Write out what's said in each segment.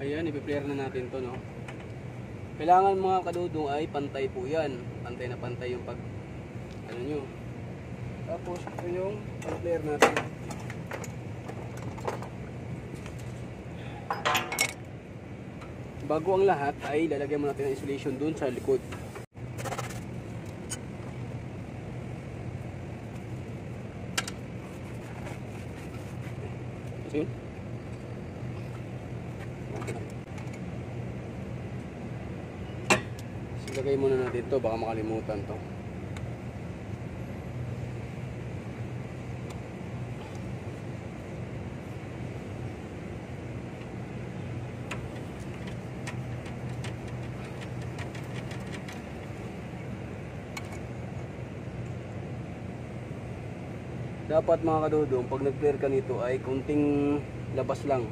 Ayan, i-flare na natin to, no. Kailangan mga kadudong ay pantay po yan. Pantay na pantay yung pag ano nyo. Tapos ito yung pag-flare natin. Bago ang lahat ay lalagyan mo natin ng insulation dun sa likod. Kasi ilagay muna natin to, baka makalimutan to. Dapat mga kadudong, pag nag-flare ka nito ay kunting labas lang.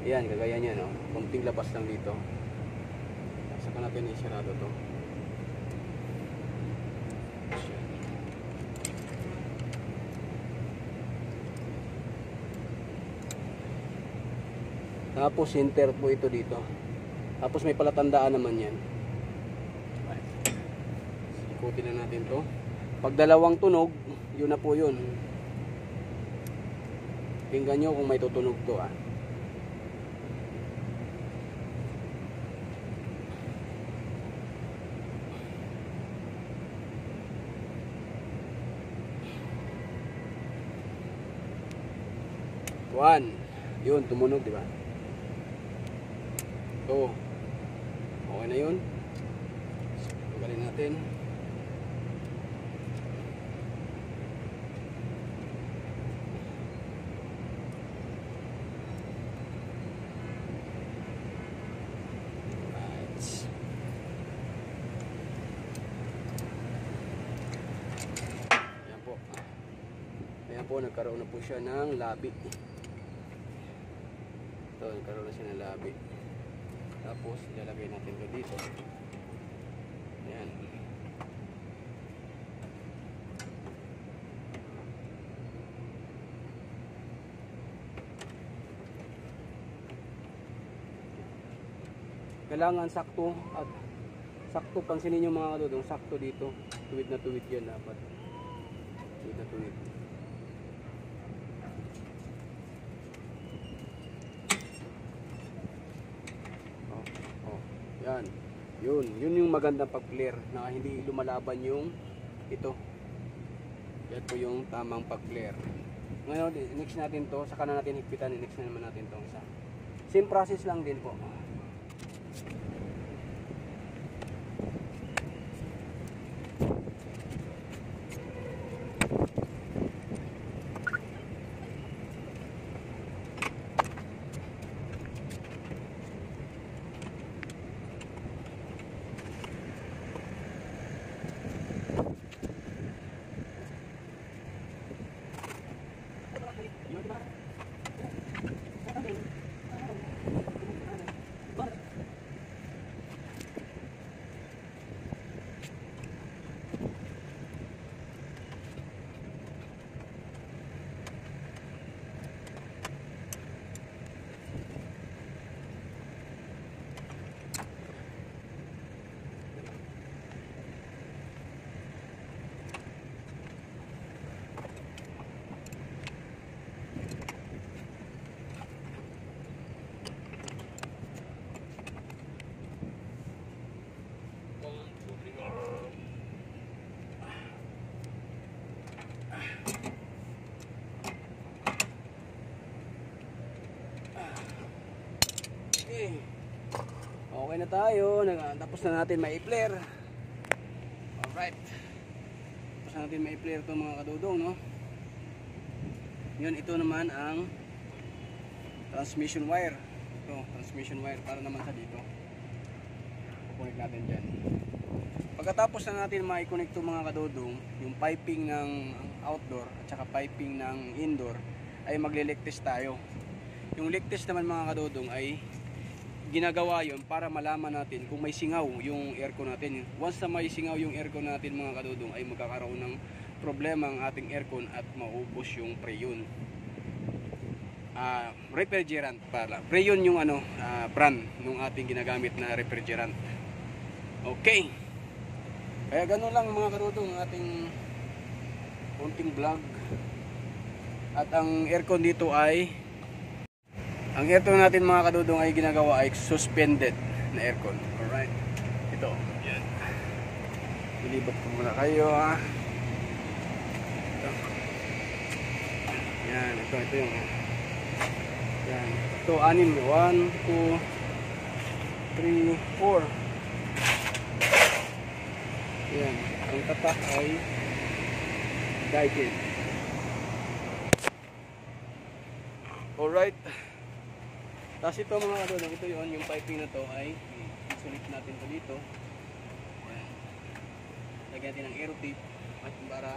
Ayan, kagaya niya, no? Kunting labas lang dito. Saka natin isarado to. Tapos center po ito dito. Tapos may palatandaan naman yan. Ikutin na natin to. Pag dalawang tunog, yun na po yun. Tingnan nyo kung may tutunog to, ah. One. Yun, tumunog, di ba? So, okay na yun. Tanggalin natin. Ayan po, nagkaroon na po siya ng labi. Ito, nagkaroon na siya ng labi. Tapos, ilalagay natin ito dito. Ayan. Kailangan sakto at sakto, pansinin nyo mga kadudong, sakto dito. Tuwid na tuwid yan dapat. Tuwid na tuwid. Yan. Yun yung magandang pag-flare na hindi lumalaban yung ito. Yan po yung tamang pag-flare. Ngayon, next natin to, saka na natin higpitan, next na naman natin to isa. Same process lang din po. Okay na tayo. Tapos na natin ma-flare. Alright. Tapos na natin ma-flare ito mga kadudong, no? Yun, ito naman ang transmission wire. Ito, transmission wire para naman sa dito. Kukunik natin dyan. Pagkatapos na natin ma-connect ito mga kadudong, yung piping ng outdoor at saka piping ng indoor, ay magle-leak test tayo. Yung leak test naman mga kadudong ay ginagawa yon para malaman natin kung may singaw yung aircon natin. Once na may singaw yung aircon natin mga kadudong, ay magkakaroon ng problema ang ating aircon at maubos yung preyon. refrigerant pala. Freon yung brand nung ating ginagamit na refrigerant. Okay. Kaya ganun lang mga kadudong ating konting vlog. At ang aircon dito ay natin mga kadudong ay ginagawa ay suspended na aircon. Alright. Ito. Yan. Ilibot ko muna kayo ha. Ito. Yan. Ito yung yan. Ito, 6. 1, 2, 3, 4. Yan. Ang tatak ay guided. Alright. Tapos ito mga kadudong, ito yun, yung piping na to ay isulit natin to dito. Yan. Lagyan natin ng aero tape at para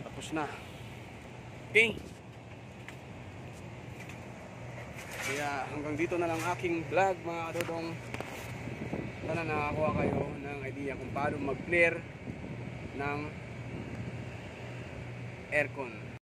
tapos na. Okay. Kaya hanggang dito na lang aking vlog mga kadudong. Sana nakakuha kayo ng idea kung paano mag-clear ng aircon.